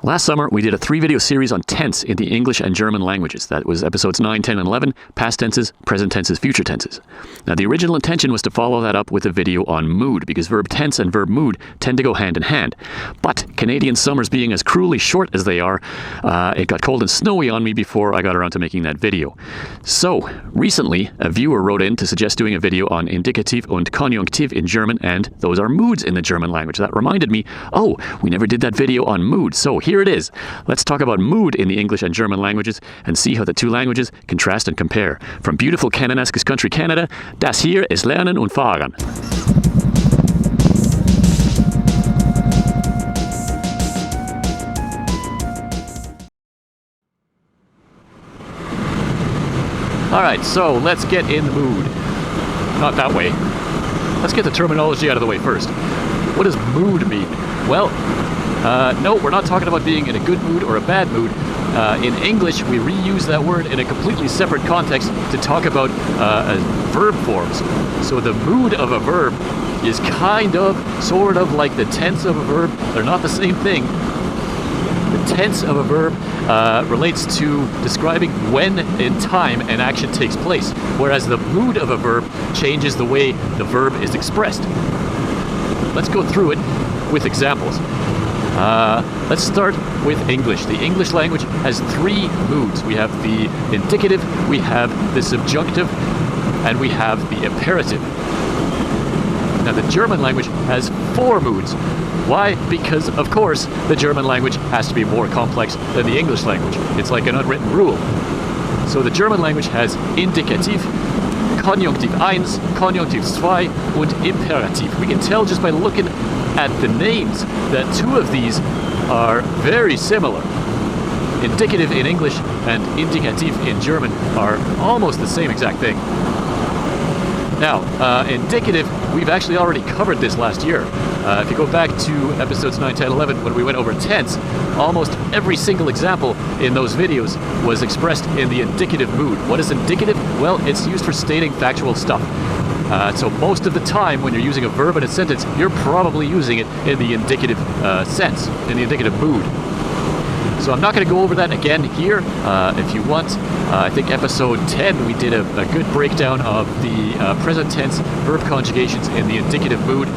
Last summer, we did a 3-video series on tense in the English and German languages. That was episodes 9, 10, and 11, past tenses, present tenses, future tenses. Now, the original intention was to follow that up with a video on mood, because verb tense and verb mood tend to go hand in hand. But Canadian summers being as cruelly short as they are, it got cold and snowy on me before I got around to making that video. So, recently, a viewer wrote in to suggest doing a video on Indikativ und Konjunktiv in German, and those are moods in the German language. That reminded me, oh, we never did that video on mood, so here it is. Let's talk about mood in the English and German languages and see how the two languages contrast and compare. From beautiful Kananeskis country Canada, das hier ist Lernen und Fahren. Alright, so let's get in the mood. Not that way. Let's get the terminology out of the way first. What does mood mean? Well, no, we're not talking about being in a good mood or a bad mood. In English, we reuse that word in a completely separate context to talk about verb forms. So the mood of a verb is kind of, sort of like the tense of a verb. They're not the same thing. The tense of a verb relates to describing when in time an action takes place, whereas the mood of a verb changes the way the verb is expressed. Let's go through it with examples. Let's start with English. The English language has 3 moods. We have the indicative, we have the subjunctive, and we have the imperative. Now the German language has 4 moods. Why? Because, of course, the German language has to be more complex than the English language. It's like an unwritten rule. So the German language has Indikativ, Konjunktiv 1, Konjunktiv 2 und Imperativ. We can tell just by looking at the names that 2 of these are very similar. Indicative in English and Indikativ in German are almost the same exact thing. Now, indicative, we've actually already covered this last year. If you go back to episodes 9, 10, 11, when we went over tense, almost every single example in those videos was expressed in the indicative mood. What is indicative? Well, it's used for stating factual stuff. So most of the time when you're using a verb in a sentence, you're probably using it in the indicative sense, in the indicative mood. So I'm not going to go over that again here. If you want, I think episode 10 we did a good breakdown of the present tense verb conjugations in the indicative mood.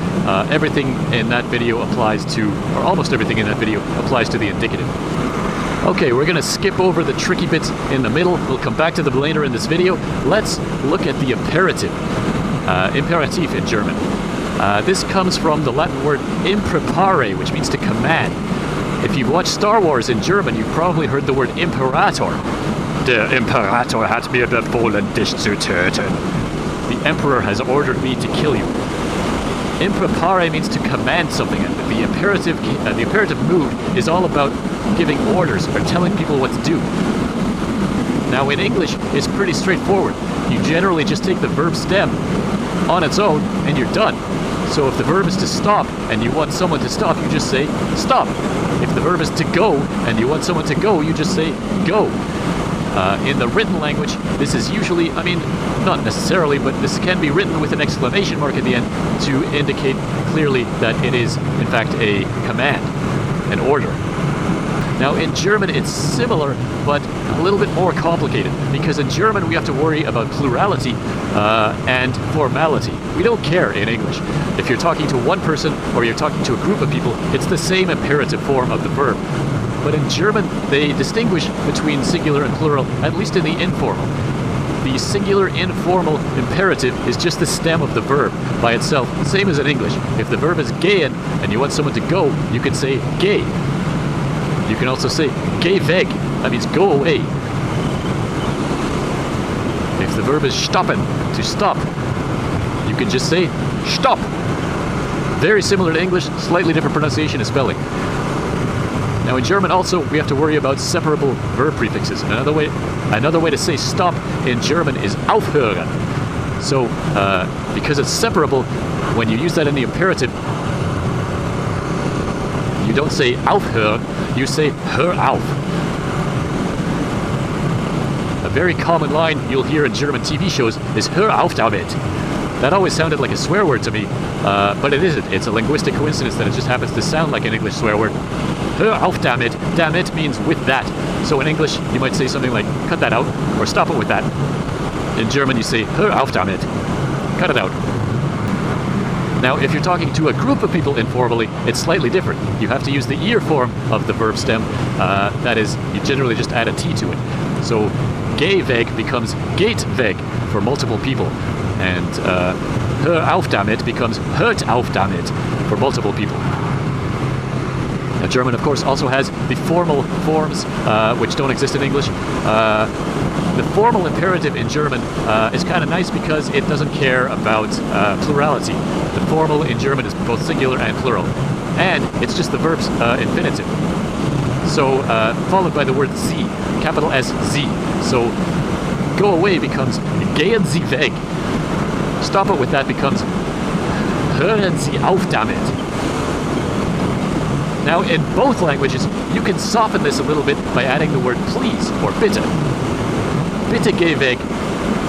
Everything in that video applies to, or almost everything in that video applies to the indicative. Okay, we're going to skip over the tricky bits in the middle. We'll come back to them later in this video. Let's look at the imperative. Imperativ in German. This comes from the Latin word imprepare, which means to command. If you've watched Star Wars in German, you've probably heard the word Imperator. Der Imperator hat mir befohlen, dich zu töten. The Emperor has ordered me to kill you. Imprepare means to command something, and the imperative mood is all about giving orders or telling people what to do. Now in English, it's pretty straightforward. You generally just take the verb stem on its own and you're done. So if the verb is to stop and you want someone to stop, you just say stop. If the verb is to go and you want someone to go, you just say go. In the written language, this is usually, I mean, not necessarily, but this can be written with an exclamation mark at the end to indicate clearly that it is, in fact, a command, an order. Now in German it's similar, but a little bit more complicated, because in German we have to worry about plurality and formality. We don't care in English. If you're talking to one person or you're talking to a group of people, it's the same imperative form of the verb. But in German they distinguish between singular and plural, at least in the informal. The singular informal imperative is just the stem of the verb by itself, same as in English. If the verb is gehen and you want someone to go, you can say geh. You can also say, geh weg. That means go away. If the verb is stoppen, to stop, you can just say, stop. Very similar to English, slightly different pronunciation and spelling. Now in German also, we have to worry about separable verb prefixes. Another way to say stop in German is aufhören. So, because it's separable, when you use that in the imperative, you don't say aufhören, you say hör auf. A very common line you'll hear in German TV shows is hör auf damit. That always sounded like a swear word to me, but it isn't. It's a linguistic coincidence that it just happens to sound like an English swear word. hör auf damit. Damit means with that. So in English, you might say something like, cut that out, or stop it with that. In German, you say, hör auf damit. Cut it out. Now, if you're talking to a group of people informally, it's slightly different. You have to use the ear form of the verb stem. That is, you generally just add a T to it. So, geh weg becomes geht weg for multiple people. And hör auf damit becomes hört auf damit for multiple people. Now, German, of course, also has the formal forms, which don't exist in English. The formal imperative in German is kind of nice because it doesn't care about plurality. The formal in German is both singular and plural. And it's just the verb's infinitive. So, followed by the word Sie, capital S, Sie. So, go away becomes gehen Sie weg. Stop it with that becomes hören Sie auf damit. Now, in both languages, you can soften this a little bit by adding the word please or bitte. Bitte geh weg,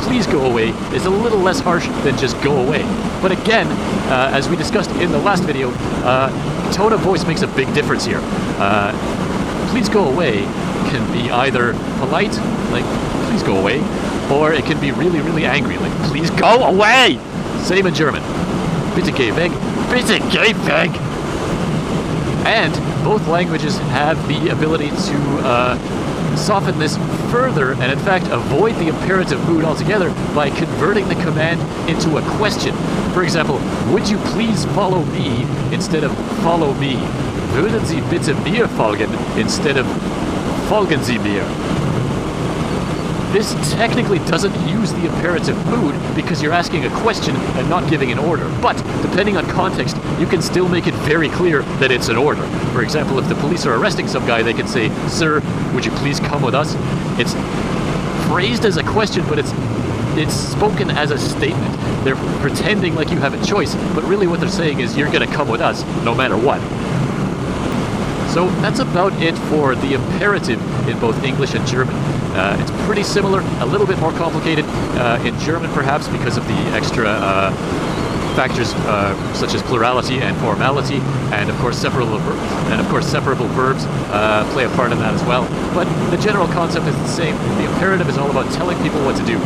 please go away, is a little less harsh than just go away. But again, as we discussed in the last video, tone of voice makes a big difference here. Please go away can be either polite, like please go away, or it can be really, really angry, like please go away! Same in German. Bitte geh weg, bitte geh weg! And both languages have the ability to soften this further and in fact avoid the imperative mood altogether by converting the command into a question. For example, would you please follow me instead of follow me? Würden Sie bitte mir folgen instead of folgen Sie mir? This technically doesn't use the imperative mood because you're asking a question and not giving an order. But depending on context, you can still make it very clear that it's an order. For example, if the police are arresting some guy, they can say, "Sir, would you please come with us?" It's phrased as a question, but it's spoken as a statement. They're pretending like you have a choice, but really what they're saying is you're going to come with us no matter what. So that's about it for the imperative in both English and German. It's pretty similar, a little bit more complicated in German perhaps because of the extra factors such as plurality and formality, and of course separable verbs play a part in that as well. But the general concept is the same. The imperative is all about telling people what to do.